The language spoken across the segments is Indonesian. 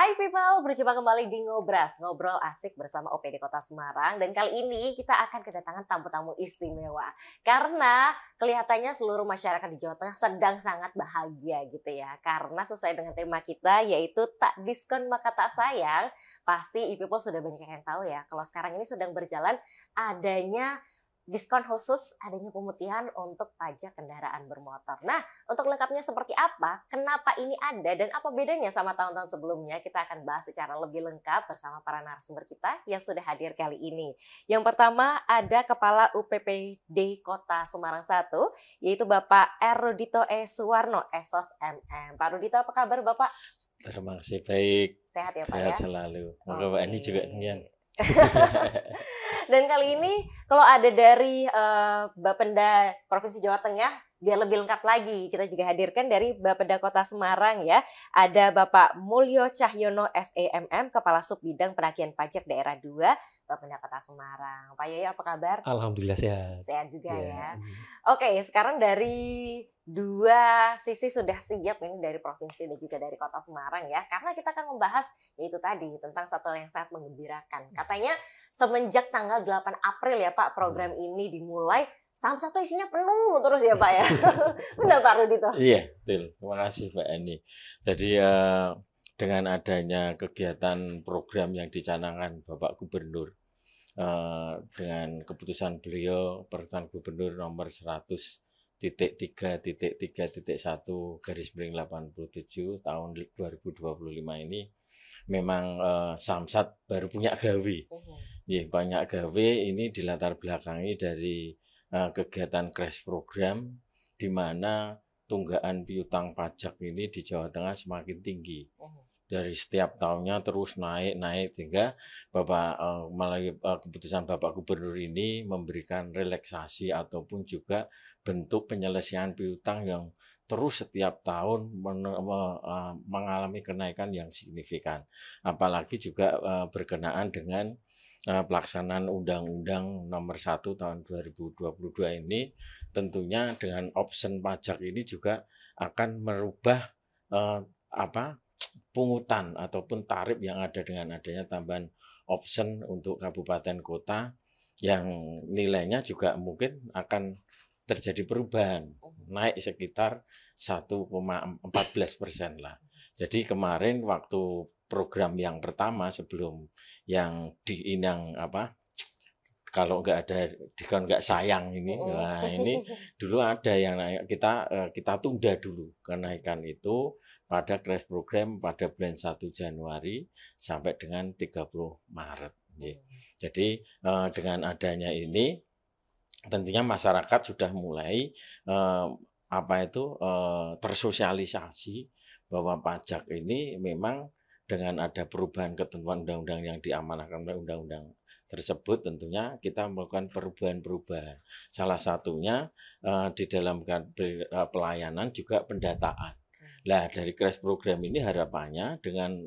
Hai people, berjumpa kembali di Ngobras, ngobrol asik bersama OPD Kota Semarang. Dan kali ini kita akan kedatangan tamu-tamu istimewa. Karena kelihatannya seluruh masyarakat di Jawa Tengah sedang sangat bahagia gitu ya. Karena sesuai dengan tema kita yaitu tak diskon maka tak sayang. Pasti people sudah banyak yang tahu ya. Kalau sekarang ini sedang berjalan adanya diskon khusus, adanya pemutihan untuk pajak kendaraan bermotor. Nah, untuk lengkapnya seperti apa, kenapa ini ada, dan apa bedanya sama tahun-tahun sebelumnya, kita akan bahas secara lebih lengkap bersama para narasumber kita yang sudah hadir kali ini. Yang pertama ada Kepala UPPD Kota Semarang 1, yaitu Bapak Rudito E. Suwarno, Esos MM. Pak Rudito, apa kabar Bapak? Terima kasih, baik. Sehat ya Pak Sehat ya? selalu. Moga Pak ini juga demikian. Dan kali ini kalau ada dari Bapenda Provinsi Jawa Tengah, biar lebih lengkap lagi, kita juga hadirkan dari Bapenda Kota Semarang ya. Ada Bapak Mulyo Cahyono SEMM, Kepala Sub Bidang Penagihan Pajak Daerah 2, Bapenda Kota Semarang. Pak Yoyo, apa kabar? Alhamdulillah sehat. Sehat juga ya. Oke, sekarang dari dua sisi sudah siap ini, dari provinsi dan juga dari Kota Semarang ya. Karena kita akan membahas yaitu tadi tentang satu hal yang sangat menggembirakan. Katanya semenjak tanggal 8 April ya Pak, program ini dimulai, saham satu isinya penuh terus ya Pak ya. Benar Pak Rudito? Iya, betul. Terima kasih Pak Eni. Jadi dengan adanya kegiatan program yang dicanangkan Bapak Gubernur, dengan keputusan beliau Peraturan Gubernur nomor 100.3.3.1 garis miring 87 tahun 2025 ini memang Samsat baru punya gawe. Banyak gawe ini dilatar belakangi dari kegiatan crash program di mana tunggaan piutang pajak ini di Jawa Tengah semakin tinggi. Dari setiap tahunnya terus naik sehingga melalui keputusan Bapak Gubernur ini memberikan relaksasi ataupun juga bentuk penyelesaian piutang yang terus setiap tahun mengalami kenaikan yang signifikan. Apalagi juga berkenaan dengan pelaksanaan Undang-Undang Nomor 1 Tahun 2022 ini, tentunya dengan option pajak ini juga akan merubah pungutan ataupun tarif yang ada dengan adanya tambahan option untuk kabupaten kota yang nilainya juga mungkin akan terjadi perubahan, naik sekitar 1,14% lah. Jadi kemarin waktu program yang pertama sebelum yang kalau nggak sayang ini, nah ini dulu ada yang kita tunda dulu kenaikan itu pada crash program pada bulan 1 Januari sampai dengan 30 Maret. Jadi dengan adanya ini tentunya masyarakat sudah mulai tersosialisasi bahwa pajak ini memang dengan ada perubahan ketentuan undang-undang yang diamanahkan oleh undang-undang tersebut, tentunya kita melakukan perubahan-perubahan. Salah satunya di dalam pelayanan juga pendataan. Nah, dari crash program ini harapannya dengan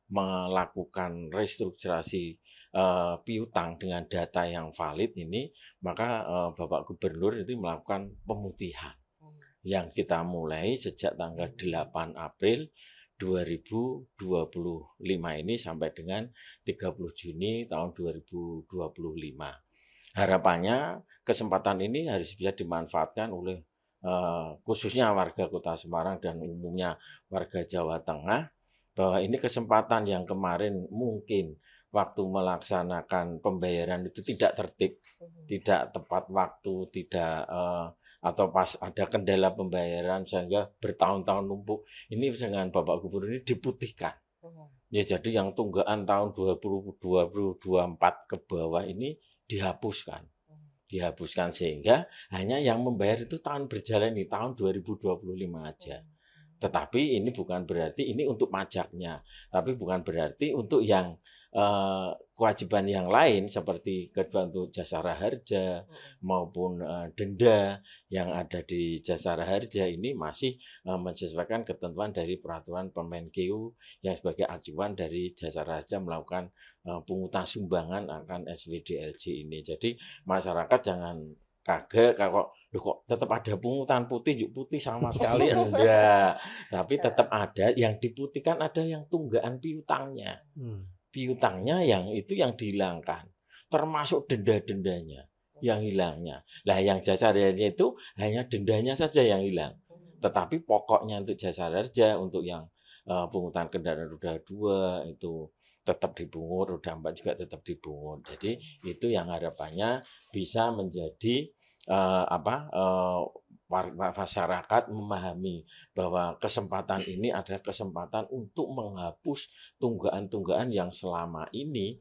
melakukan restrukturasi piutang dengan data yang valid ini, maka Bapak Gubernur itu melakukan pemutihan yang kita mulai sejak tanggal 8 April 2025 ini sampai dengan 30 Juni tahun 2025. Harapannya kesempatan ini harus bisa dimanfaatkan oleh khususnya warga Kota Semarang dan umumnya warga Jawa Tengah, bahwa ini kesempatan yang kemarin mungkin waktu melaksanakan pembayaran itu tidak tertib, tidak tepat waktu, atau pas ada kendala pembayaran sehingga bertahun-tahun numpuk. Ini dengan Bapak Gubernur ini diputihkan. Ya, jadi yang tunggaan tahun 2024 ke bawah ini dihapuskan sehingga hanya yang membayar itu tahun berjalan di tahun 2025 aja. Tetapi ini bukan berarti ini untuk pajaknya, tapi bukan berarti untuk yang kewajiban yang lain seperti kewajiban untuk jasara harja maupun denda yang ada di jasara harja ini masih menyesuaikan ketentuan dari peraturan Permenkeu yang sebagai acuan dari jasara harja melakukan pungutan sumbangan akan SWDLJ ini. Jadi masyarakat jangan kaget kalau Loh kok tetap ada pungutan putih, yuk putih sama sekali enggak. Tapi tetap ada yang diputihkan, ada yang tunggakan piutangnya. Piutangnya yang itu yang dihilangkan. Termasuk denda-dendanya yang hilangnya. Lah yang jasa harja itu hanya dendanya saja yang hilang. Tetapi pokoknya untuk jasa harja, untuk yang pungutan kendaraan roda 2 itu tetap dipungut, roda 4 juga tetap dipungut. Jadi itu yang harapannya bisa menjadi masyarakat memahami bahwa kesempatan ini adalah kesempatan untuk menghapus tunggakan-tunggakan yang selama ini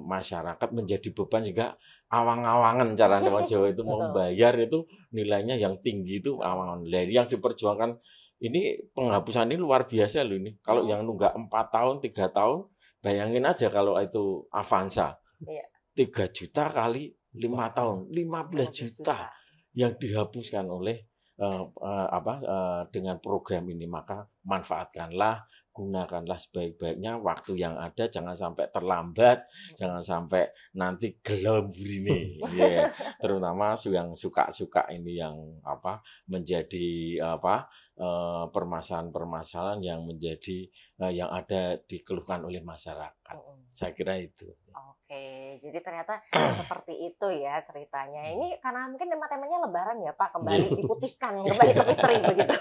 masyarakat menjadi beban, juga awang-awangan cara orang Jawa itu membayar itu nilainya yang tinggi itu awang-awangan. Dari yang diperjuangkan ini penghapusan ini luar biasa loh ini. Kalau yang nunggak 4 tahun, 3 tahun, bayangin aja kalau itu Avanza. 3 juta kali 5 tahun, 15 juta yang dihapuskan oleh dengan program ini. Maka manfaatkanlah, gunakanlah sebaik-baiknya waktu yang ada, jangan sampai terlambat, jangan sampai nanti gelem burine. Terutama yang suka-suka ini yang menjadi permasalahan-permasalahan yang menjadi yang ada dikeluhkan oleh masyarakat. Saya kira itu. Oke, jadi ternyata seperti itu ya ceritanya. Ini karena mungkin temanya Lebaran ya Pak, kembali diputihkan, kembali ke fitri begitu.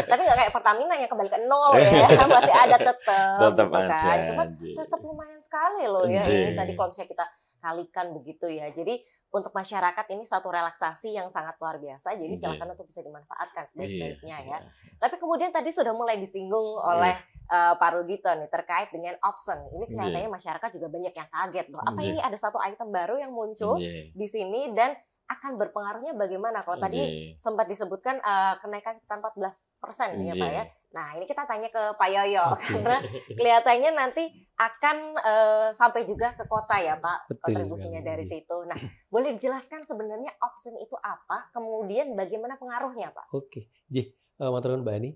Tapi nggak kayak Pertamina yang kembali ke nol ya, masih ada tetap gitu kan. Cuma tetap lumayan sekali loh ya. Ini tadi kalau misalnya kita kalikan begitu ya. Jadi untuk masyarakat ini satu relaksasi yang sangat luar biasa. Jadi silakan untuk bisa dimanfaatkan sebaik-baiknya ya. Tapi kemudian tadi sudah mulai disinggung oleh Pak Rudito nih terkait dengan option. Ini kelihatannya masyarakat juga banyak yang kaget loh. Apa ini ada satu item baru yang muncul di sini dan akan berpengaruhnya bagaimana? Kalau tadi sempat disebutkan kenaikan sekitar 14% ya Pak ya. Nah ini kita tanya ke Pak Yoyo karena kelihatannya nanti akan sampai juga ke kota ya Pak. Betul, kontribusinya dari situ. Nah boleh dijelaskan sebenarnya option itu apa? Kemudian bagaimana pengaruhnya Pak? Oke, matur nuwun Mbak Ani,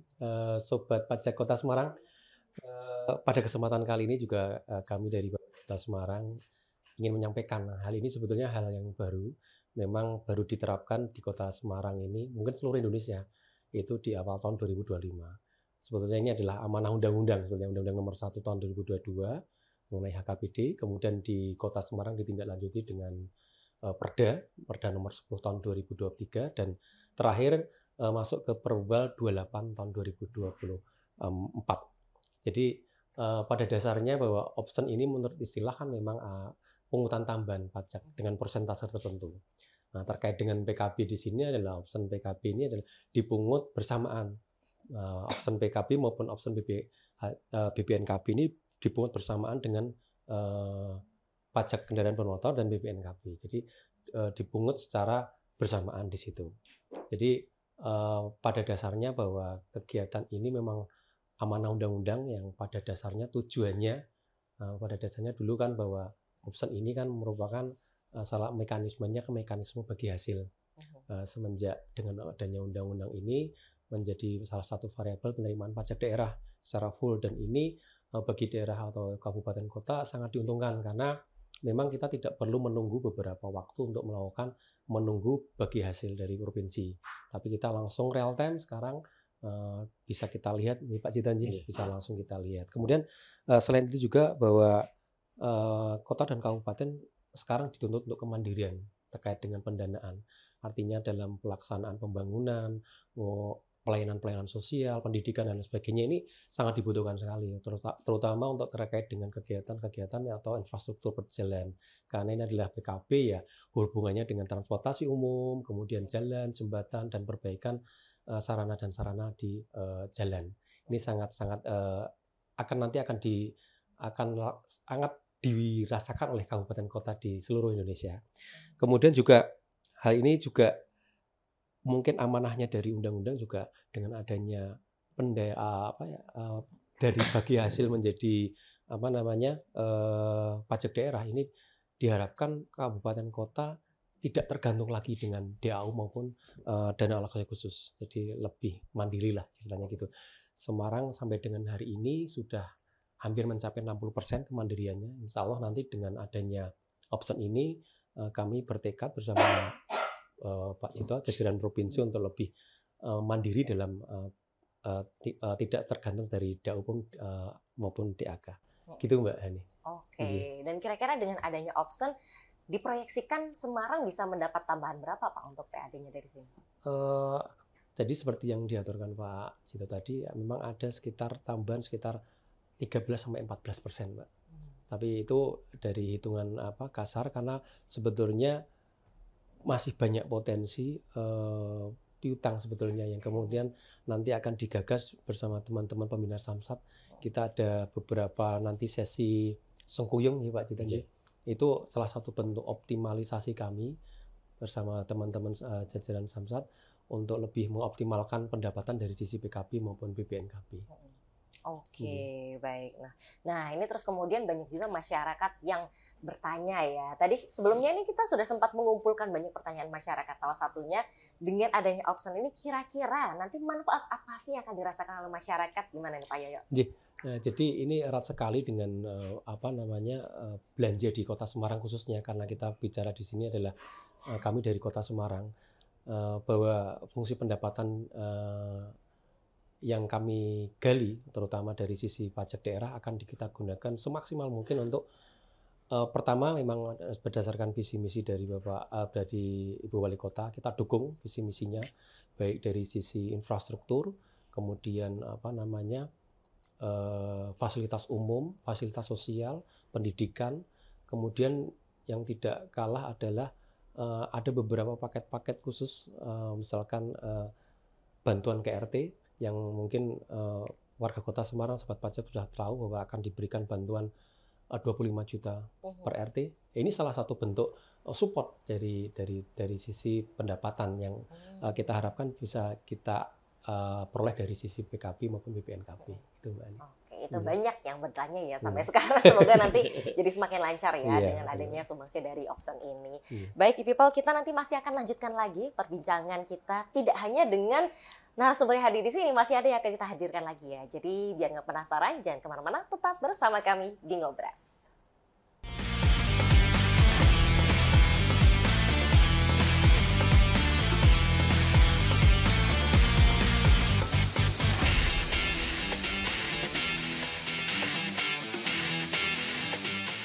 Sobat Pajak Kota Semarang. Pada kesempatan kali ini juga kami dari Kota Semarang ingin menyampaikan hal ini sebetulnya hal yang baru, memang baru diterapkan di Kota Semarang ini, mungkin seluruh Indonesia, itu di awal tahun 2025. Sebetulnya ini adalah amanah undang-undang, sebetulnya Undang-Undang Nomor 1 tahun 2022 mengenai HKBD, kemudian di Kota Semarang ditindaklanjuti dengan Perda Nomor 10 tahun 2023 dan terakhir masuk ke Perwal 28 tahun 2024. Jadi pada dasarnya bahwa option ini menurut istilah kan memang pungutan tambahan pajak dengan persentase tertentu. Nah, terkait dengan PKB di sini adalah option PKB ini adalah dipungut bersamaan. Option PKB maupun option BPNKB ini dipungut bersamaan dengan pajak kendaraan bermotor dan BPNKB. Jadi dipungut secara bersamaan di situ. Jadi pada dasarnya bahwa kegiatan ini memang amanah undang-undang yang pada dasarnya tujuannya pada dasarnya dulu kan bahwa option ini kan merupakan salah mekanismenya ke mekanisme bagi hasil. Semenjak dengan adanya undang-undang ini menjadi salah satu variabel penerimaan pajak daerah secara full, dan ini bagi daerah atau kabupaten kota sangat diuntungkan karena memang kita tidak perlu menunggu beberapa waktu untuk menunggu bagi hasil dari provinsi, tapi kita langsung real time sekarang bisa kita lihat nih Pak Jitanji, bisa langsung kita lihat. Kemudian selain itu juga bahwa kota dan kabupaten sekarang dituntut untuk kemandirian terkait dengan pendanaan. Artinya dalam pelaksanaan pembangunan, pelayanan-pelayanan sosial, pendidikan dan sebagainya ini sangat dibutuhkan sekali, terutama untuk terkait dengan kegiatan-kegiatan atau infrastruktur berjalan. Karena ini adalah PKB ya, hubungannya dengan transportasi umum, kemudian jalan, jembatan dan perbaikan sarana dan sarana di jalan. Ini sangat-sangat akan sangat dirasakan oleh kabupaten kota di seluruh Indonesia. Kemudian juga hal ini juga mungkin amanahnya dari undang-undang juga dengan adanya dari bagi hasil menjadi pajak daerah ini diharapkan kabupaten kota tidak tergantung lagi dengan DAU maupun dana alokasi khusus. Jadi lebih mandiri lah ceritanya gitu. Semarang sampai dengan hari ini sudah hampir mencapai 60% kemandiriannya. Insya Allah nanti dengan adanya option ini kami bertekad bersama Pak Cito, jajaran provinsi untuk lebih mandiri dalam tidak tergantung dari DAUPOM maupun DAK. Gitu Mbak Hani. Oke. Dan kira-kira dengan adanya option diproyeksikan Semarang bisa mendapat tambahan berapa Pak untuk PAD-nya dari sini? Jadi seperti yang diaturkan Pak Cito tadi, memang ada tambahan sekitar 13-14%, Mbak. Tapi itu dari hitungan kasar, karena sebetulnya masih banyak potensi piutang sebetulnya yang kemudian nanti akan digagas bersama teman-teman pembina Samsat. Kita ada beberapa nanti sesi sengkuyung ya Pak Cito. Itu salah satu bentuk optimalisasi kami bersama teman-teman jajaran Samsat untuk lebih mengoptimalkan pendapatan dari sisi PKP maupun BPNKB. Oke, baik. Nah ini terus kemudian banyak juga masyarakat yang bertanya ya. Tadi sebelumnya ini kita sudah sempat mengumpulkan banyak pertanyaan masyarakat. Salah satunya dengan adanya option ini kira-kira nanti manfaat apa sih yang akan dirasakan oleh masyarakat? Gimana nih Pak Yoyo? Jadi ini erat sekali dengan belanja di Kota Semarang khususnya, karena kita bicara di sini adalah kami dari Kota Semarang, bahwa fungsi pendapatan yang kami gali terutama dari sisi pajak daerah akan kita gunakan semaksimal mungkin untuk pertama memang berdasarkan visi misi dari dari Ibu Wali Kota, kita dukung visi misinya baik dari sisi infrastruktur, kemudian fasilitas umum, fasilitas sosial, pendidikan, kemudian yang tidak kalah adalah ada beberapa paket-paket khusus, misalkan bantuan KRT yang mungkin warga Kota Semarang, sobat pajak sudah tahu bahwa akan diberikan bantuan 25 juta per RT. Ini salah satu bentuk support dari sisi pendapatan yang kita harapkan bisa kita peroleh dari sisi PKP maupun BPNKB. Itu Mbak Ani. Oke, itu banyak yang bertanya ya sampai sekarang. Semoga nanti jadi semakin lancar ya dengan adanya sumbangsi dari option ini. Baik, people, kita nanti masih akan lanjutkan lagi perbincangan kita. Tidak hanya dengan narasumber yang hadir di sini, masih ada yang akan kita hadirkan lagi ya. Jadi biar nggak penasaran, jangan kemana-mana, tetap bersama kami di Ngobras.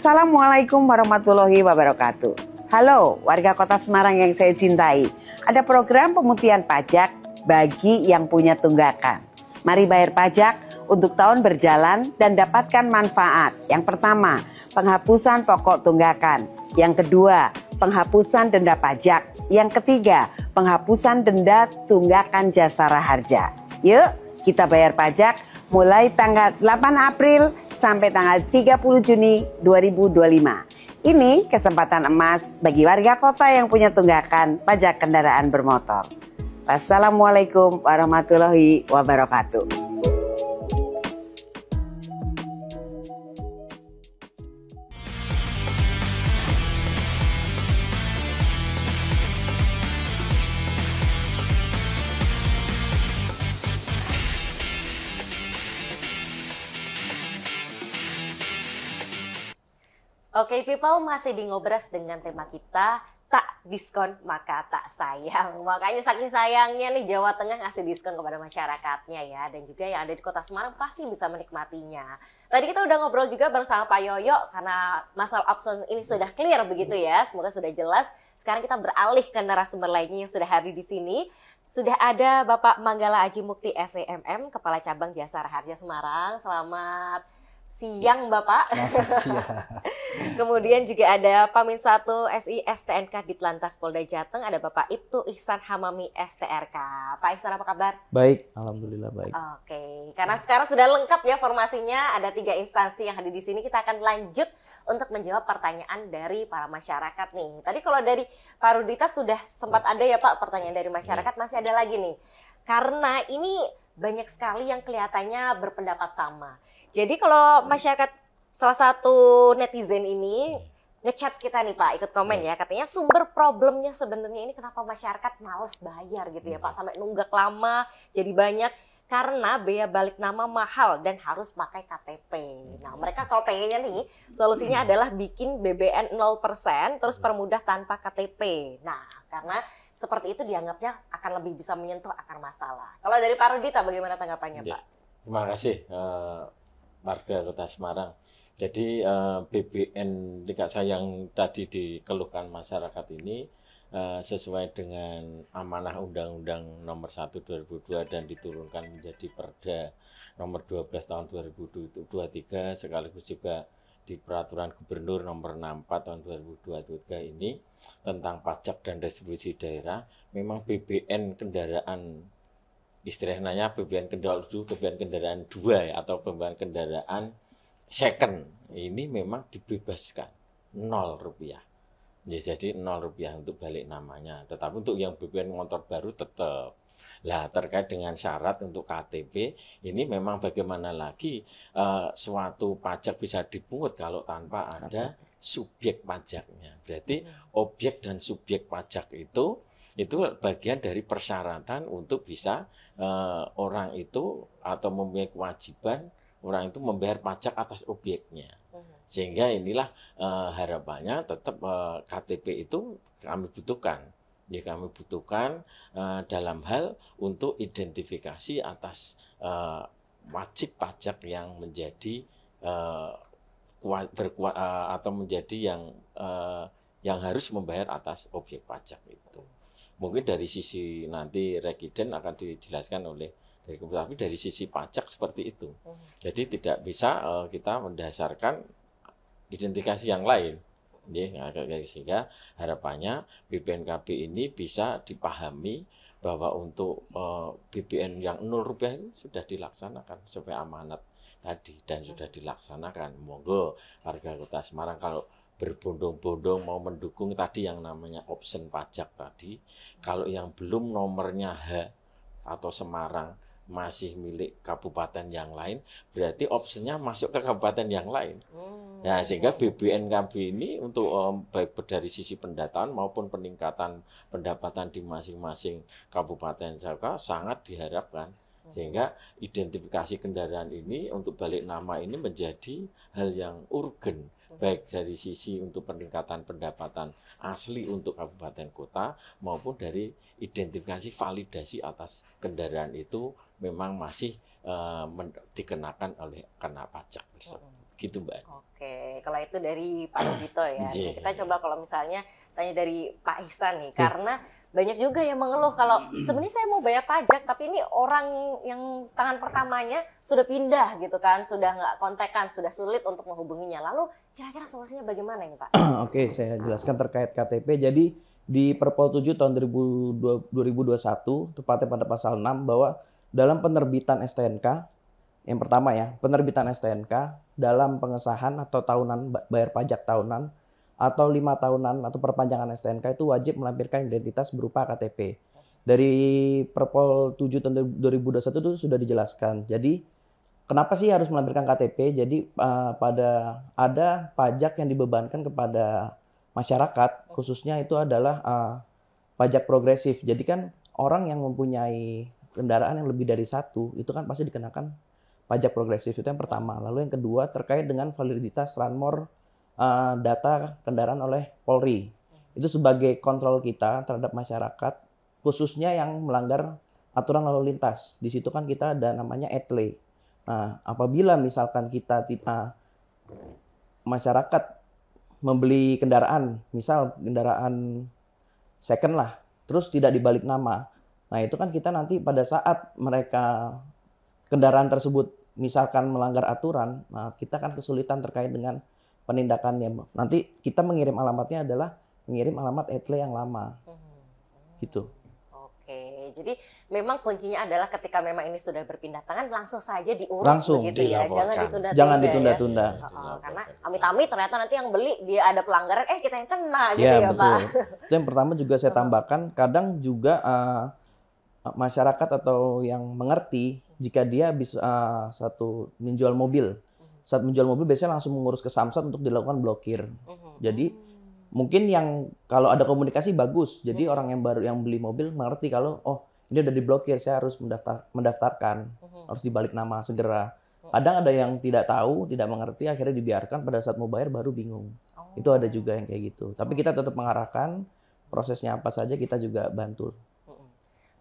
Assalamualaikum warahmatullahi wabarakatuh. Halo warga Kota Semarang yang saya cintai. Ada program pemutihan pajak bagi yang punya tunggakan. Mari bayar pajak untuk tahun berjalan dan dapatkan manfaat. Yang pertama, penghapusan pokok tunggakan. Yang kedua, penghapusan denda pajak. Yang ketiga, penghapusan denda tunggakan jasara harja. Yuk, kita bayar pajak mulai tanggal 8 April sampai tanggal 30 Juni 2025. Ini kesempatan emas bagi warga kota yang punya tunggakan pajak kendaraan bermotor. Wassalamualaikum warahmatullahi wabarakatuh. Oke, people, masih di Ngobras dengan tema kita tak diskon maka tak sayang. Makanya saking sayangnya nih Jawa Tengah ngasih diskon kepada masyarakatnya ya, dan juga yang ada di Kota Semarang pasti bisa menikmatinya. Tadi kita udah ngobrol juga bersama Pak Yoyo karena masalah option ini sudah clear begitu ya, semoga sudah jelas. Sekarang kita beralih ke narasumber lainnya yang sudah hadir di sini. Sudah ada Bapak Manggala Aji Mukti SEMM, Kepala Cabang Jasara Harja Semarang. Selamat siang Bapak. Selamat siang. Kemudian juga ada Pamin 1 SI STNK Ditlantas Polda Jateng, ada Bapak Ibtu Ihsan Hamami STRK. Pak Ihsan, apa kabar? Baik, alhamdulillah baik. Oke, karena sekarang sudah lengkap ya formasinya, ada 3 instansi yang hadir di sini. Kita akan lanjut untuk menjawab pertanyaan dari para masyarakat nih. Tadi kalau dari Pak Rudita sudah sempat ada ya Pak pertanyaan dari masyarakat, masih ada lagi nih. Karena ini banyak sekali yang kelihatannya berpendapat sama. Jadi kalau masyarakat, salah satu netizen ini ngechat kita nih Pak, ikut komen ya, katanya sumber problemnya sebenarnya ini kenapa masyarakat males bayar gitu ya Pak, sampai nunggak lama jadi banyak karena biaya balik nama mahal dan harus pakai KTP. Nah mereka kalau pengennya nih solusinya adalah bikin BBN 0% terus permudah tanpa KTP. Nah karena seperti itu dianggapnya akan lebih bisa menyentuh akar masalah. Kalau dari Pak Rudita bagaimana tanggapannya, Ya, Pak? terima kasih warga Kota Semarang. Jadi BBN tingkat saya yang tadi dikeluhkan masyarakat ini sesuai dengan amanah Undang-Undang Nomor 1 2002 dan diturunkan menjadi Perda Nomor 12 tahun 2023 sekaligus juga di Peraturan Gubernur Nomor 64 tahun 2023 ini tentang pajak dan distribusi daerah. Memang BBN kendaraan, istilahnya BBN kendaraan 2 ya, atau BBN kendaraan second ini memang dibebaskan 0 rupiah. Ya, jadi 0 rupiah untuk balik namanya. Tetapi untuk yang BBN motor baru tetap. Lah, terkait dengan syarat untuk KTP, ini memang bagaimana lagi suatu pajak bisa dipungut kalau tanpa ada subjek pajaknya. Berarti objek dan subjek pajak itu bagian dari persyaratan untuk bisa orang itu atau mempunyai kewajiban orang itu membayar pajak atas objeknya. Sehingga inilah harapannya tetap KTP itu kami butuhkan. Ya, kami butuhkan dalam hal untuk identifikasi atas wajib pajak yang menjadi atau menjadi yang harus membayar atas objek pajak itu. Mungkin dari sisi nanti rekiden akan dijelaskan oleh tapi dari sisi pajak seperti itu. Jadi tidak bisa kita mendasarkan identifikasi yang lain. Ya, sehingga harapannya BPNKB ini bisa dipahami bahwa untuk BBN yang 0 rupiah itu sudah dilaksanakan sesuai amanat tadi dan sudah dilaksanakan. Monggo warga Kota Semarang kalau berbondong-bondong mau mendukung tadi yang namanya option pajak tadi, kalau yang belum nomornya H atau Semarang masih milik kabupaten yang lain, berarti opsinya masuk ke kabupaten yang lain. Nah, sehingga BBNKB ini untuk baik dari sisi pendataan maupun peningkatan pendapatan di masing-masing kabupaten Jawa sangat diharapkan. Sehingga identifikasi kendaraan ini untuk balik nama ini menjadi hal yang urgen, baik dari sisi untuk peningkatan pendapatan asli untuk kabupaten kota maupun dari identifikasi validasi atas kendaraan itu memang masih dikenakan oleh kena pajak tersebut. Gitu, Mbak. Oke, kalau itu dari Pak Rudito ya. Kita coba kalau misalnya tanya dari Pak Ihsan nih, karena banyak juga yang mengeluh kalau sebenarnya saya mau bayar pajak, tapi ini orang yang tangan pertamanya sudah pindah gitu kan, sudah nggak kontekan, sudah sulit untuk menghubunginya. Lalu kira-kira solusinya bagaimana ini, Pak? Oke, saya jelaskan terkait KTP. Jadi di Perpol 7 tahun 2021, tepatnya pada pasal 6, bahwa dalam penerbitan STNK, yang pertama ya, penerbitan STNK dalam pengesahan atau tahunan bayar pajak tahunan atau 5 tahunan atau perpanjangan STNK itu wajib melampirkan identitas berupa KTP. Dari Perpol 7 tahun 2021 itu sudah dijelaskan. Jadi kenapa sih harus melampirkan KTP? Jadi pada ada pajak yang dibebankan kepada masyarakat, khususnya itu adalah pajak progresif. Jadi kan orang yang mempunyai kendaraan yang lebih dari satu itu kan pasti dikenakan pajak progresif, itu yang pertama. Lalu yang kedua terkait dengan validitas ranmor data kendaraan oleh Polri. Itu sebagai kontrol kita terhadap masyarakat, khususnya yang melanggar aturan lalu lintas. Di situ kan kita ada namanya etle. Nah, apabila misalkan kita masyarakat membeli kendaraan, misal kendaraan second lah, terus tidak dibalik nama. Nah, itu kan kita nanti pada saat mereka kendaraan tersebut misalkan melanggar aturan, nah kita kan kesulitan terkait dengan penindakannya. Nanti kita mengirim alamatnya adalah mengirim alamat etle yang lama. Gitu. Oke, jadi memang kuncinya adalah ketika memang ini sudah berpindah tangan langsung saja diurus Langsung begitu ya. Jangan ditunda-tunda. Ya. Karena amit-amit ternyata nanti yang beli dia ada pelanggaran, kita yang kena gitu ya, betul. Pak. Itu yang pertama juga saya tambahkan, kadang juga masyarakat atau yang mengerti jika dia bisa menjual mobil. Saat menjual mobil biasanya langsung mengurus ke Samsat untuk dilakukan blokir. Jadi mungkin yang kalau ada komunikasi bagus. Jadi orang yang baru yang beli mobil mengerti kalau ini udah diblokir, saya harus mendaftarkan, harus dibalik nama segera. Kadang ada yang tidak tahu, tidak mengerti, akhirnya dibiarkan pada saat mau bayar baru bingung. Itu ada juga yang kayak gitu. Tapi kita tetap mengarahkan prosesnya apa saja kita juga bantu.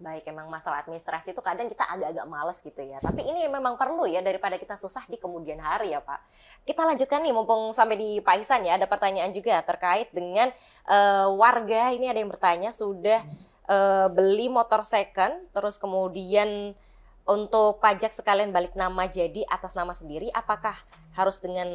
Baik, emang masalah administrasi itu kadang kita agak-agak males gitu ya. Tapi ini memang perlu ya, daripada kita susah di kemudian hari ya Pak. Kita lanjutkan nih, mumpung sampai di Pak Ihsan ya, ada pertanyaan juga terkait dengan warga. Ini ada yang bertanya, sudah beli motor second, terus kemudian untuk pajak sekalian balik nama jadi atas nama sendiri, apakah harus dengan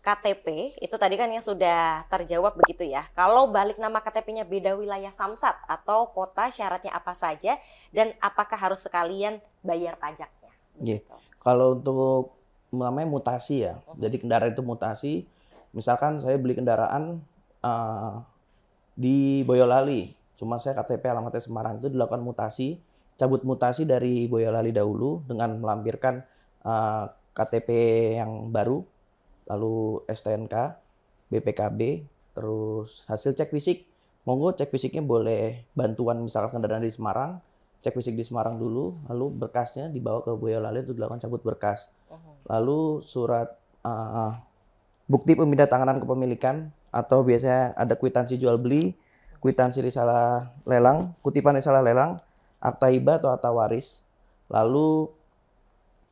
KTP? Itu tadi kan yang sudah terjawab begitu ya. Kalau balik nama KTP-nya beda wilayah Samsat atau kota, syaratnya apa saja dan apakah harus sekalian bayar pajaknya? Gitu. Kalau untuk namanya mutasi ya, jadi kendaraan itu mutasi. Misalkan saya beli kendaraan di Boyolali, cuma saya KTP alamatnya Semarang, itu dilakukan mutasi, cabut mutasi dari Boyolali dahulu dengan melampirkan KTP yang baru, lalu STNK, BPKB, terus hasil cek fisik. Monggo cek fisiknya boleh bantuan misalkan kendaraan di Semarang, cek fisik di Semarang dulu, lalu berkasnya dibawa ke Boyolali untuk dilakukan cabut berkas. Lalu surat bukti pemindahantanganan kepemilikan atau biasanya ada kwitansi jual beli, kwitansi risalah lelang, kutipan risalah lelang, akta hibah atau akta waris. Lalu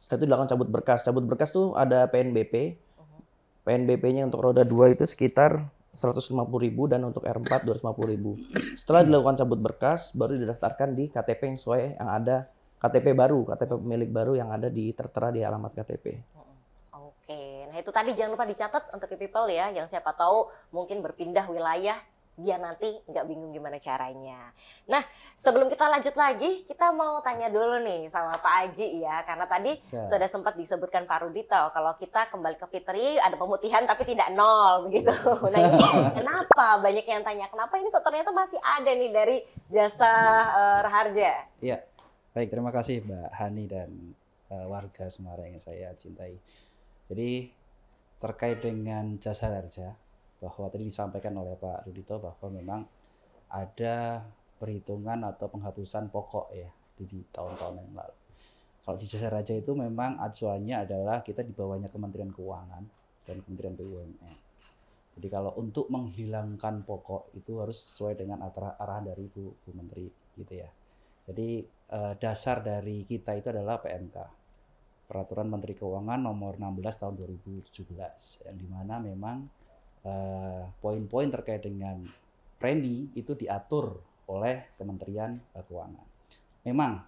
setelah itu dilakukan cabut berkas. Cabut berkas tuh ada PNBP. PNBP-nya untuk roda 2 itu sekitar 150.000 dan untuk R4 250.000. Setelah dilakukan cabut berkas, baru didaftarkan di KTP yang sesuai yang ada, KTP baru, KTP pemilik baru yang ada tertera di alamat KTP. Oke, nah itu tadi jangan lupa dicatat untuk people ya, yang siapa tahu mungkin berpindah wilayah, biar nanti nggak bingung gimana caranya. Nah, sebelum kita lanjut lagi, kita mau tanya dulu nih sama Pak Aji ya, karena tadi sudah sempat disebutkan Pak Rudito, kalau kita kembali ke Fitri ada pemutihan tapi tidak nol begitu. Nah ini kenapa? Banyak yang tanya, kenapa ini kok ternyata masih ada nih dari jasa Raharja? Iya, baik, terima kasih Mbak Hani dan warga Semarang yang saya cintai. Jadi terkait dengan jasa Raharja, bahwa tadi disampaikan oleh Pak Rudito bahwa memang ada perhitungan atau penghapusan pokok ya di tahun-tahun yang lalu. Kalau di jasa raja itu memang acuannya adalah kita di bawahnya Kementerian Keuangan dan Kementerian BUMN. Jadi kalau untuk menghilangkan pokok itu harus sesuai dengan arahan dari Bu Menteri gitu ya. Jadi dasar dari kita itu adalah PMK, Peraturan Menteri Keuangan nomor 16 tahun 2017, yang dimana memang poin-poin terkait dengan premi itu diatur oleh Kementerian Keuangan. Memang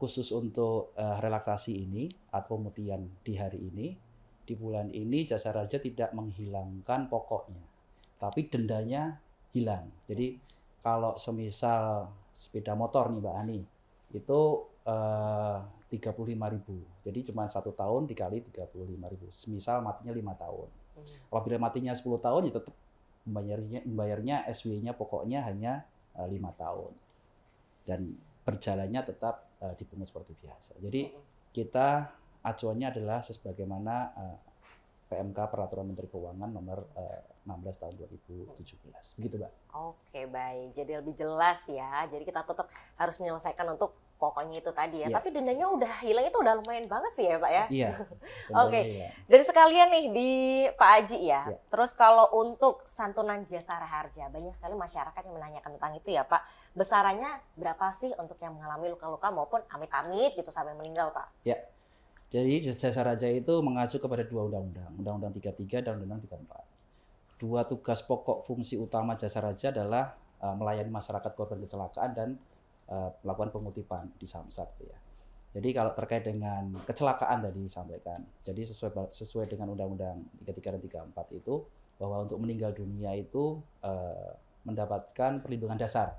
khusus untuk relaksasi ini atau pemutihan di hari ini, di bulan ini jasa raja tidak menghilangkan pokoknya, tapi dendanya hilang. Jadi kalau semisal sepeda motor nih Mbak Ani, itu 35.000. Jadi cuma 1 tahun dikali 35.000. Semisal matinya 5 tahun. Apabila matinya 10 tahun ya tetap membayarnya SW-nya pokoknya hanya 5 tahun. Dan berjalannya tetap dipungut seperti biasa. Jadi kita acuannya adalah sebagaimana PMK Peraturan Menteri Keuangan nomor 16 tahun 2017. Begitu, Mbak. Oke, baik. Jadi lebih jelas ya. Jadi kita tetap harus menyelesaikan untuk pokoknya itu tadi ya. Yeah. Tapi dendanya udah hilang, itu udah lumayan banget sih ya Pak ya. Iya. Oke. Dan sekalian nih di Pak Aji ya. Yeah. Terus kalau untuk santunan jasa Raharja, banyak sekali masyarakat yang menanyakan tentang itu ya Pak. Besarannya berapa sih untuk yang mengalami luka-luka maupun amit-amit gitu sampai meninggal Pak? Ya. Yeah. Jadi jasa raja itu mengacu kepada 2 undang-undang, Undang-Undang 33 dan Undang-Undang 34. 2 tugas pokok fungsi utama jasa raja adalah melayani masyarakat korban kecelakaan dan melakukan pengutipan di Samsat ya. Jadi kalau terkait dengan kecelakaan tadi disampaikan, jadi sesuai dengan Undang-Undang 33 dan 34 itu bahwa untuk meninggal dunia itu mendapatkan perlindungan dasar.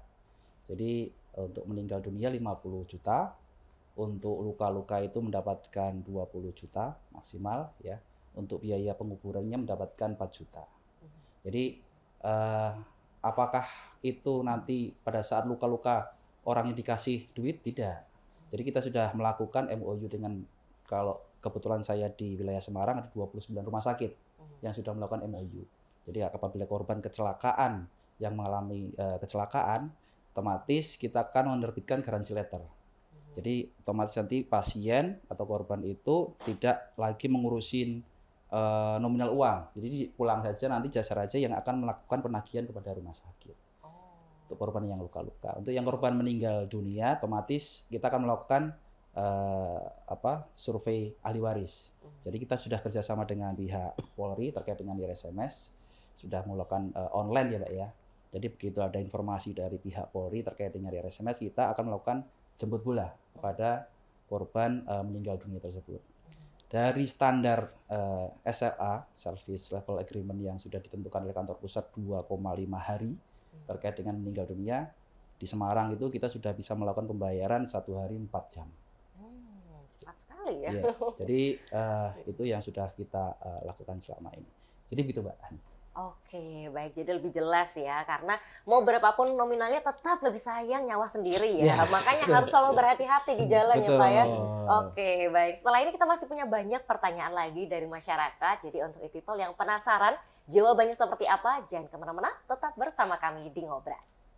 Jadi untuk meninggal dunia 50 juta, untuk luka-luka itu mendapatkan 20 juta maksimal ya. Untuk biaya penguburannya mendapatkan 4 juta. Jadi apakah itu nanti pada saat luka-luka orang yang dikasih duit? Tidak. Jadi kita sudah melakukan MOU dengan, kalau kebetulan saya di wilayah Semarang ada 29 rumah sakit yang sudah melakukan MOU. Jadi apabila korban kecelakaan yang mengalami kecelakaan, otomatis kita akan menerbitkan garansi letter. Jadi otomatis nanti pasien atau korban itu tidak lagi mengurusin nominal uang. Jadi pulang saja nanti jasa raja yang akan melakukan penagihan kepada rumah sakit. Untuk korban yang luka-luka. Untuk yang korban meninggal dunia, otomatis kita akan melakukan survei ahli waris. Jadi kita sudah kerjasama dengan pihak Polri terkait dengan IRSMS, sudah melakukan online ya Pak ya. Jadi begitu ada informasi dari pihak Polri terkait dengan IRSMS, kita akan melakukan jemput bola kepada korban meninggal dunia tersebut. Dari standar SLA (Service Level Agreement) yang sudah ditentukan oleh kantor pusat 2,5 hari terkait dengan meninggal dunia, di Semarang itu kita sudah bisa melakukan pembayaran 1 hari 4 jam. Cepat sekali ya. Ya, jadi itu yang sudah kita lakukan selama ini. Jadi begitu Mbak Hani. Oke, baik. Jadi lebih jelas ya, karena mau berapapun nominalnya tetap lebih sayang nyawa sendiri ya. Makanya harus selalu berhati-hati di jalan ya Pak ya. Oke, baik. Setelah ini kita masih punya banyak pertanyaan lagi dari masyarakat. Jadi untuk e-people yang penasaran jawabannya seperti apa, jangan kemana-mana, tetap bersama kami di Ngobras.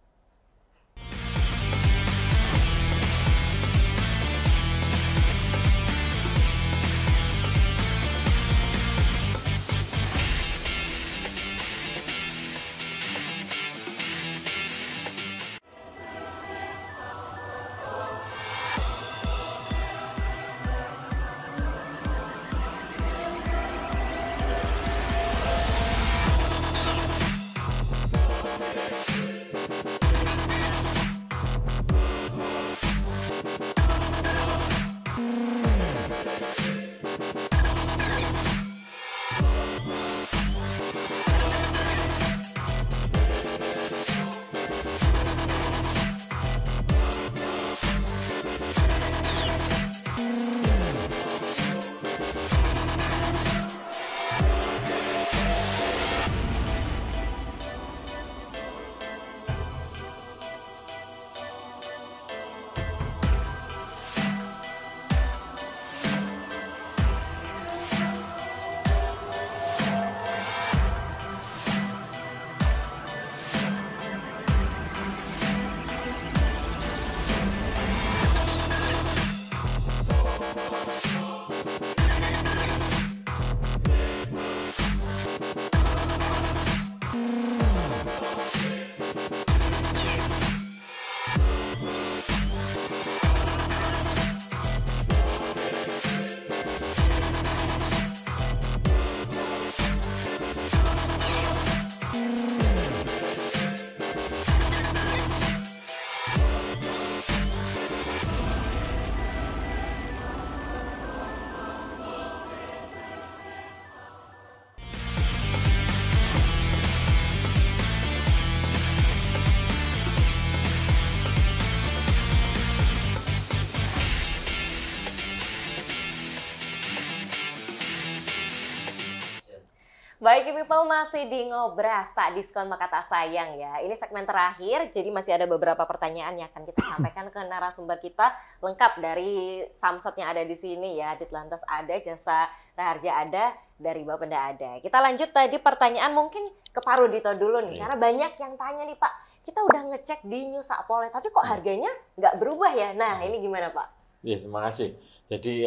Baik people, masih di Ngobras, tak diskon maka tak sayang ya. Ini segmen terakhir, jadi masih ada beberapa pertanyaan yang akan kita sampaikan ke narasumber kita. Lengkap dari Samsat yang ada di sini ya, Ditlantas ada, Jasa Raharja ada, dari Bapenda ada. Kita lanjut tadi pertanyaan mungkin ke Pak Rudito dulu nih, karena banyak yang tanya nih Pak, kita udah ngecek di New Sapole, tapi kok harganya nggak berubah ya? Nah ini gimana Pak? Ya, terima kasih. Jadi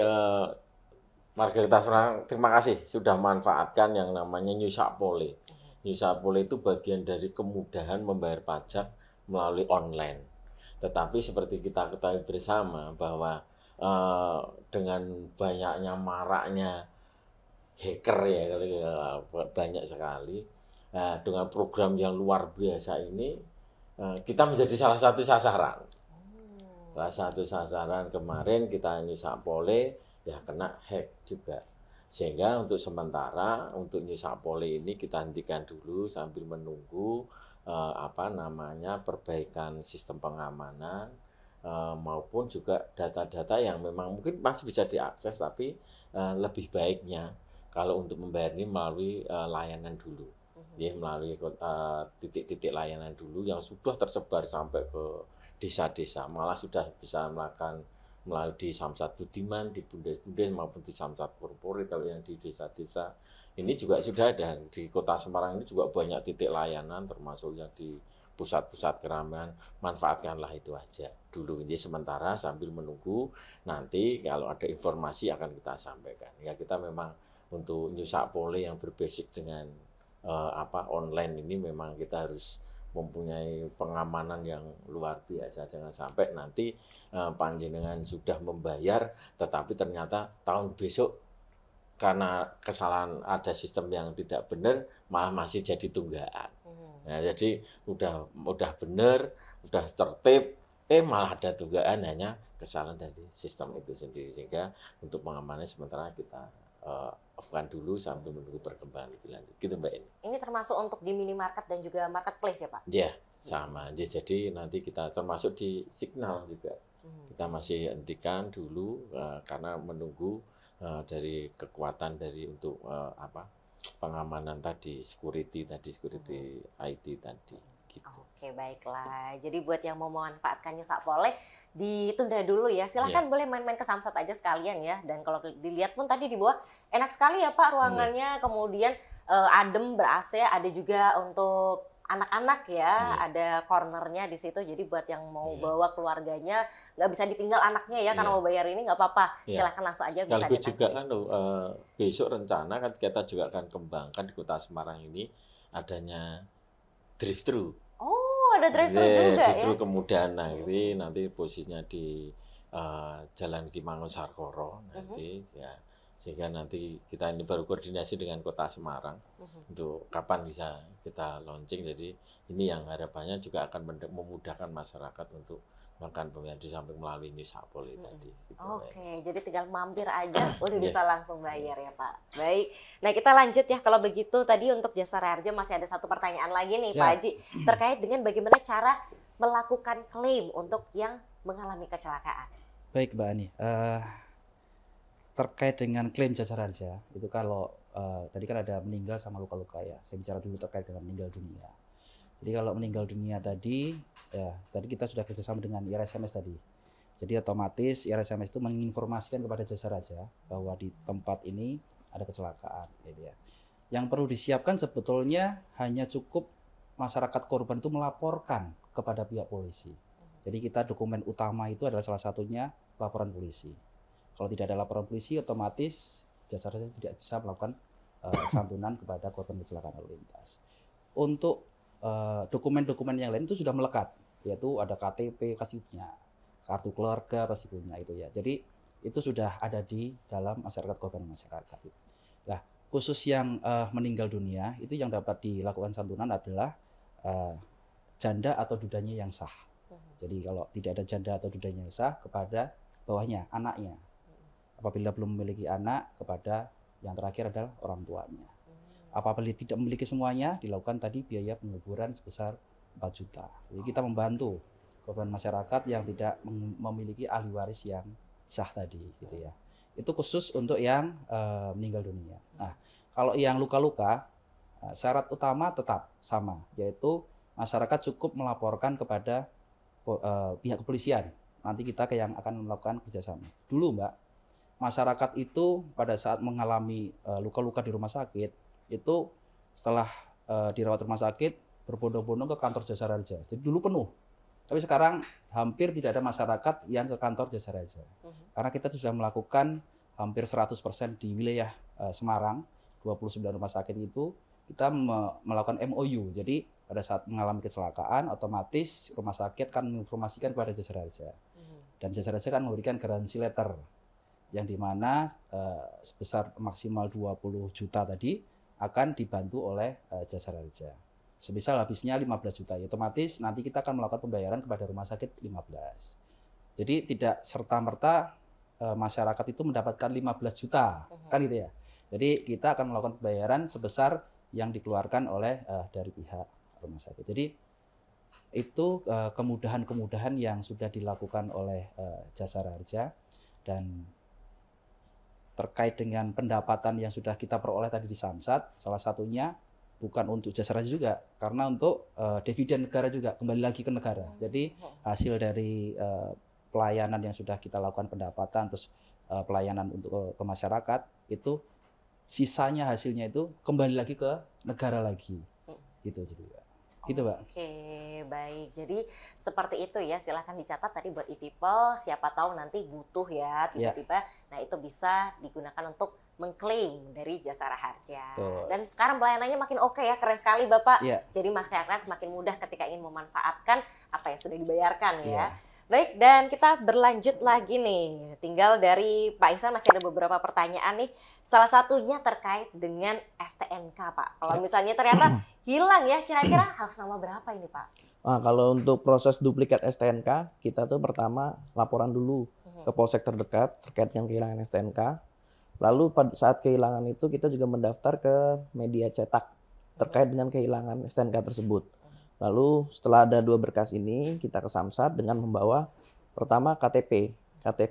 warga kita Semarang, terima kasih sudah manfaatkan yang namanya New Sapole. New Sapole itu bagian dari kemudahan membayar pajak melalui online. Tetapi seperti kita ketahui bersama bahwa dengan banyaknya maraknya hacker ya, banyak sekali. Nah, dengan program yang luar biasa ini, kita menjadi salah satu sasaran. Salah satu sasaran kemarin kita New Sapole ya kena hack juga, sehingga untuk sementara untuk New Sapole ini kita hentikan dulu sambil menunggu perbaikan sistem pengamanan maupun juga data-data yang memang mungkin masih bisa diakses, tapi lebih baiknya kalau untuk membayar ini melalui layanan dulu, ya melalui titik-titik layanan dulu yang sudah tersebar sampai ke desa-desa, malah sudah bisa melakukan melalui di Samsat Budiman, di Bundes-Bundes maupun di Samsat Korporat. Kalau yang di desa-desa ini juga sudah ada. Di Kota Semarang ini juga banyak titik layanan, termasuk yang di pusat-pusat keramaian. Manfaatkanlah itu aja dulu. Jadi sementara sambil menunggu nanti kalau ada informasi akan kita sampaikan. Ya kita memang untuk New Sapole yang berbasic dengan online ini memang kita harus mempunyai pengamanan yang luar biasa. Jangan sampai nanti panjenengan sudah membayar tetapi ternyata tahun besok karena kesalahan ada sistem yang tidak benar malah masih jadi tunggakan. Nah, jadi udah benar, udah tertib, malah ada tunggakan hanya kesalahan dari sistem itu sendiri. Sehingga untuk pengamanan sementara kita off-kan dulu sambil menunggu perkembangan lebih lanjut. Gitu Mbak ini. Ini termasuk untuk di minimarket dan juga marketplace ya Pak? Iya, sama. Jadi nanti kita termasuk di Signal juga. Kita masih hentikan dulu karena menunggu dari kekuatan dari untuk pengamanan tadi, security IT tadi. Gitu. Oke, baiklah. Jadi buat yang mau memanfaatkan New Sapole ditunda dulu ya. Silahkan boleh main-main ke Samsat aja sekalian ya. Dan kalau dilihat pun tadi di bawah enak sekali ya Pak ruangannya. Kemudian adem, ber-AC, ada juga untuk anak-anak ya. Ada cornernya di situ. Jadi buat yang mau bawa keluarganya nggak bisa ditinggal anaknya ya karena mau bayar ini nggak apa-apa. Silahkan langsung aja bisa sekaligus ditaksi. juga kan besok rencana kan kita juga akan kembangkan di Kota Semarang ini adanya drive-thru. Ada drive-thru juga ya. Drive-thru kemudahan nanti posisinya di Jalan Ki Mangun-Sarkoro nanti ya. Sehingga nanti kita ini baru koordinasi dengan Kota Semarang untuk kapan bisa kita launching. Jadi ini yang harapannya juga akan memudahkan masyarakat untuk melakukan pembayaran di samping melalui New Sapole tadi. Gitu, Oke, jadi tinggal mampir aja udah bisa langsung bayar ya Pak. Baik, nah kita lanjut ya kalau begitu. Tadi untuk Jasara Harja masih ada satu pertanyaan lagi nih Pak Haji. Terkait dengan bagaimana cara melakukan klaim untuk yang mengalami kecelakaan. Baik Mbak Ani, terkait dengan klaim Jasara Harja, itu kalau tadi kan ada meninggal sama luka-luka ya. Saya bicara dulu terkait dengan meninggal dunia. Jadi kalau meninggal dunia tadi, ya tadi kita sudah kerjasama dengan IRSMS tadi. Jadi otomatis IRSMS itu menginformasikan kepada Jasara Harja bahwa di tempat ini ada kecelakaan, gitu ya. Yang perlu disiapkan sebetulnya hanya cukup masyarakat korban itu melaporkan kepada pihak polisi. Jadi kita dokumen utama itu adalah salah satunya laporan polisi. Kalau tidak ada laporan polisi, otomatis Jasara Harja tidak bisa melakukan santunan kepada korban kecelakaan lalu lintas. Untuk dokumen-dokumen yang lain itu sudah melekat, yaitu ada KTP pasti punya, kartu keluarga pasti punya itu ya. Jadi itu sudah ada di dalam masyarakat korban masyarakat. Nah, khusus yang meninggal dunia itu yang dapat dilakukan santunan adalah janda atau dudanya yang sah. Jadi kalau tidak ada janda atau dudanya yang sah, kepada bawahnya anaknya. Apabila belum memiliki anak, kepada yang terakhir adalah orang tuanya. Apabila tidak memiliki semuanya, dilakukan tadi biaya penguburan sebesar 4 juta. Jadi kita membantu korban masyarakat yang tidak memiliki ahli waris yang sah tadi, gitu ya. Itu khusus untuk yang meninggal dunia. Nah, kalau yang luka-luka, syarat utama tetap sama, yaitu masyarakat cukup melaporkan kepada pihak kepolisian. Nanti kita yang akan melakukan kerjasama. Dulu Mbak, masyarakat itu pada saat mengalami luka-luka di rumah sakit, itu setelah dirawat rumah sakit berbondong-bondong ke kantor Jasara Harja. Jadi dulu penuh. Tapi sekarang hampir tidak ada masyarakat yang ke kantor Jasara Harja. Karena kita sudah melakukan hampir 100% di wilayah Semarang, 29 rumah sakit itu kita melakukan MOU. Jadi pada saat mengalami kecelakaan, otomatis rumah sakit kan menginformasikan kepada Jasara Harja. Dan Jasara Harja kan memberikan garansi letter yang dimana sebesar maksimal 20 juta tadi akan dibantu oleh Jasara Harja. Semisal habisnya 15 juta, ya otomatis nanti kita akan melakukan pembayaran kepada rumah sakit 15. Jadi tidak serta-merta masyarakat itu mendapatkan 15 juta, kan gitu ya. Jadi kita akan melakukan pembayaran sebesar yang dikeluarkan oleh dari pihak rumah sakit. Jadi itu kemudahan-kemudahan yang sudah dilakukan oleh Jasara Harja. Dan terkait dengan pendapatan yang sudah kita peroleh tadi di Samsat, salah satunya bukan untuk Jasara Harja juga, karena untuk dividen negara juga, kembali lagi ke negara. Jadi hasil dari pelayanan yang sudah kita lakukan pendapatan, terus pelayanan untuk ke masyarakat, itu sisanya hasilnya itu kembali lagi ke negara lagi. Gitu jadi. Gitu, Mbak. Oke, baik. Jadi seperti itu ya, silahkan dicatat tadi buat e-people, siapa tahu nanti butuh ya tiba-tiba. Nah, itu bisa digunakan untuk mengklaim dari Jasara Harja. Betul. Dan sekarang pelayanannya makin oke ya, keren sekali Bapak. Iya. Jadi masyarakat semakin mudah ketika ingin memanfaatkan apa yang sudah dibayarkan ya. Iya. Baik, dan kita berlanjut lagi nih. Tinggal dari Pak Ihsan masih ada beberapa pertanyaan nih. Salah satunya terkait dengan STNK Pak. Kalau misalnya ternyata hilang ya, kira-kira harus nama berapa ini Pak? Nah, kalau untuk proses duplikat STNK, kita tuh pertama laporan dulu ke polsek terdekat terkait dengan kehilangan STNK. Lalu pada saat kehilangan itu kita juga mendaftar ke media cetak terkait dengan kehilangan STNK tersebut. Lalu setelah ada 2 berkas ini, kita ke Samsat dengan membawa pertama KTP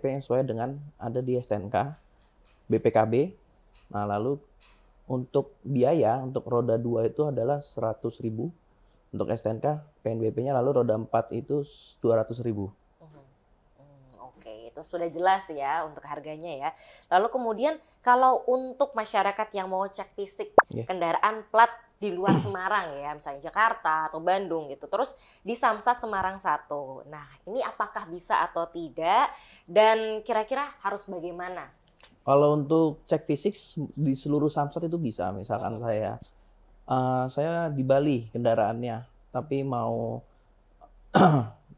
yang sesuai dengan ada di STNK, BPKB. Nah, lalu untuk biaya untuk roda 2 itu adalah 100.000 untuk STNK, PNBP-nya, lalu roda 4 itu 200.000. Oke, itu sudah jelas ya untuk harganya ya. Lalu kemudian kalau untuk masyarakat yang mau cek fisik kendaraan plat di luar Semarang ya, misalnya Jakarta atau Bandung gitu, terus di Samsat Semarang 1. Nah, ini apakah bisa atau tidak dan kira-kira harus bagaimana? Kalau untuk cek fisik di seluruh Samsat itu bisa. Misalkan saya di Bali kendaraannya, tapi mau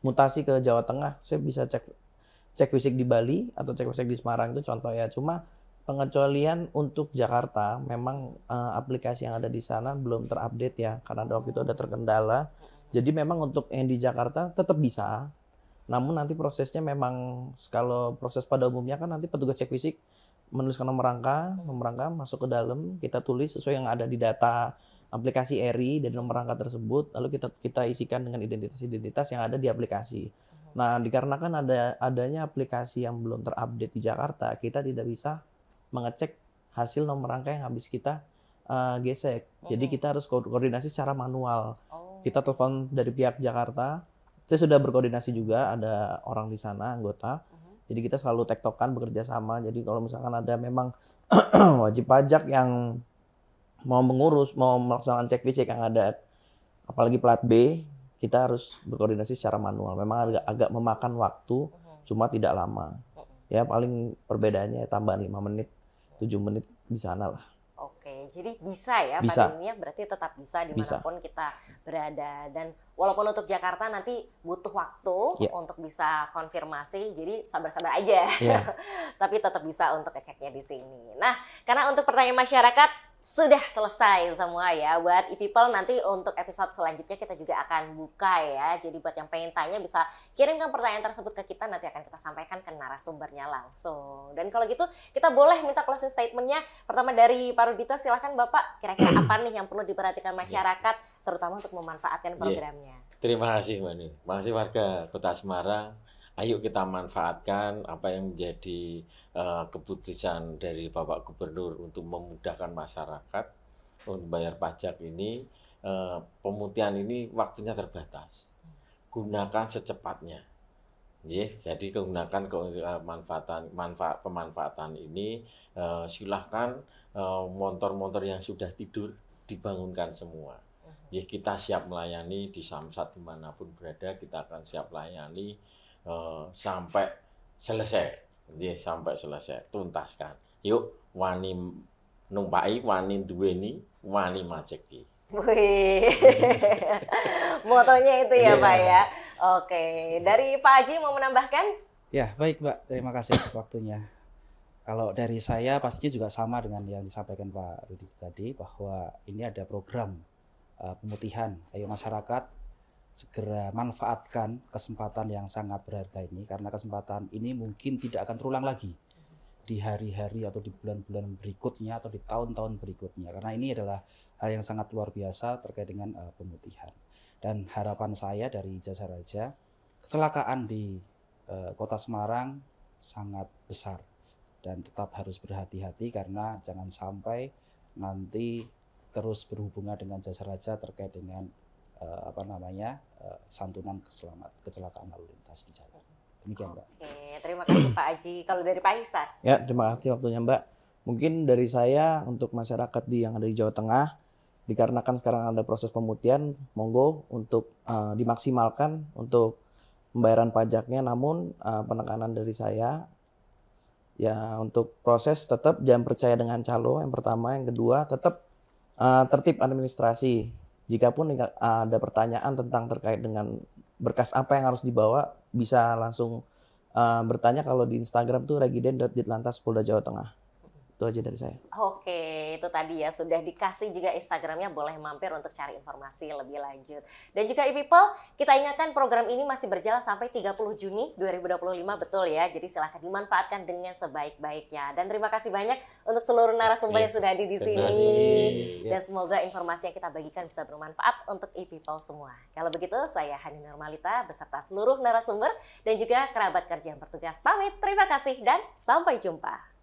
mutasi ke Jawa Tengah, saya bisa cek fisik di Bali atau cek fisik di Semarang, itu contoh ya. Cuma pengecualian untuk Jakarta, memang aplikasi yang ada di sana belum terupdate ya, karena waktu itu ada terkendala. Jadi memang untuk yang di Jakarta tetap bisa, namun nanti prosesnya memang kalau proses pada umumnya kan nanti petugas cek fisik menuliskan nomor rangka masuk ke dalam, kita tulis sesuai yang ada di data aplikasi ERI dan nomor rangka tersebut, lalu kita isikan dengan identitas yang ada di aplikasi. Nah, dikarenakan adanya aplikasi yang belum terupdate di Jakarta, kita tidak bisa mengecek hasil nomor rangka yang habis kita gesek. Jadi kita harus koordinasi secara manual. Kita telepon dari pihak Jakarta. Saya sudah berkoordinasi juga, ada orang di sana, anggota. Jadi kita selalu tektokan, bekerja sama. Jadi kalau misalkan ada memang wajib pajak yang mau melaksanakan cek fisik yang ada, apalagi plat B, kita harus berkoordinasi secara manual. Memang agak memakan waktu, cuma tidak lama. Ya paling perbedaannya tambahan 5 menit, 7 menit di sana lah. Oke, jadi bisa ya Bisa. pada intinya berarti tetap bisa dimanapun kita berada. Dan walaupun untuk Jakarta nanti butuh waktu untuk bisa konfirmasi, jadi sabar-sabar aja. Tapi tetap bisa untuk ngeceknya di sini. Nah, karena untuk pertanyaan masyarakat sudah selesai semua ya. Buat e-people nanti untuk episode selanjutnya kita juga akan buka ya. Jadi buat yang pengen tanya bisa kirimkan pertanyaan tersebut ke kita. Nanti akan kita sampaikan ke narasumbernya langsung. Dan kalau gitu kita boleh minta closing statement-nya. Pertama dari Pak Rudito, silahkan Bapak. Kira-kira apa nih yang perlu diperhatikan masyarakat terutama untuk memanfaatkan programnya? Terima kasih Mbak Ni. Terima kasih warga Kota Semarang. Ayo kita manfaatkan apa yang menjadi keputusan dari Bapak Gubernur untuk memudahkan masyarakat untuk bayar pajak ini. Pemutihan ini waktunya terbatas. Gunakan secepatnya. Jadi gunakan pemanfaatan ini. Silahkan motor-motor yang sudah tidur dibangunkan semua. Kita siap melayani di Samsat dimanapun berada, kita akan siap melayani sampai selesai, tuntaskan. Yuk, wani numpai, wani duweni, wani majeki. Wih, motonya itu ya Pak ya. Oke, dari Pak Haji mau menambahkan? Ya, baik Mbak, terima kasih atas waktunya. Kalau dari saya pastinya juga sama dengan yang disampaikan Pak Rudi tadi, bahwa ini ada program pemutihan. Ayo masyarakat segera manfaatkan kesempatan yang sangat berharga ini, karena kesempatan ini mungkin tidak akan terulang lagi di hari-hari atau di bulan-bulan berikutnya atau di tahun-tahun berikutnya, karena ini adalah hal yang sangat luar biasa terkait dengan pemutihan. Dan harapan saya dari Jasara Harja, kecelakaan di Kota Semarang sangat besar dan tetap harus berhati-hati, karena jangan sampai nanti terus berhubungan dengan Jasara Harja terkait dengan santunan kecelakaan lalu lintas di jalan. Demikian Mbak. Oke, terima kasih Pak Haji. Kalau dari Pak Ihsan? Ya, terima kasih waktunya Mbak. Mungkin dari saya untuk masyarakat yang ada di Jawa Tengah, dikarenakan sekarang ada proses pemutihan, monggo untuk dimaksimalkan untuk pembayaran pajaknya. Namun penekanan dari saya, Ya, untuk proses tetap jangan percaya dengan calo yang pertama, yang kedua tetap tertib administrasi. Jikapun ada pertanyaan tentang terkait dengan berkas apa yang harus dibawa, bisa langsung bertanya kalau di Instagram tuh regiden.ditlantas Polda Jawa Tengah. Itu aja dari saya. Oke, itu tadi ya sudah dikasih juga Instagramnya, boleh mampir untuk cari informasi lebih lanjut. Dan juga e-people, kita ingatkan program ini masih berjalan sampai 30 Juni 2025, betul ya. Jadi silahkan dimanfaatkan dengan sebaik-baiknya. Dan terima kasih banyak untuk seluruh narasumber yang sudah hadir di Terima sini. kasih. Dan semoga informasi yang kita bagikan bisa bermanfaat untuk e-people semua. Kalau begitu, saya Hani Nurmalita beserta seluruh narasumber dan juga kerabat kerja yang bertugas pamit. Terima kasih dan sampai jumpa.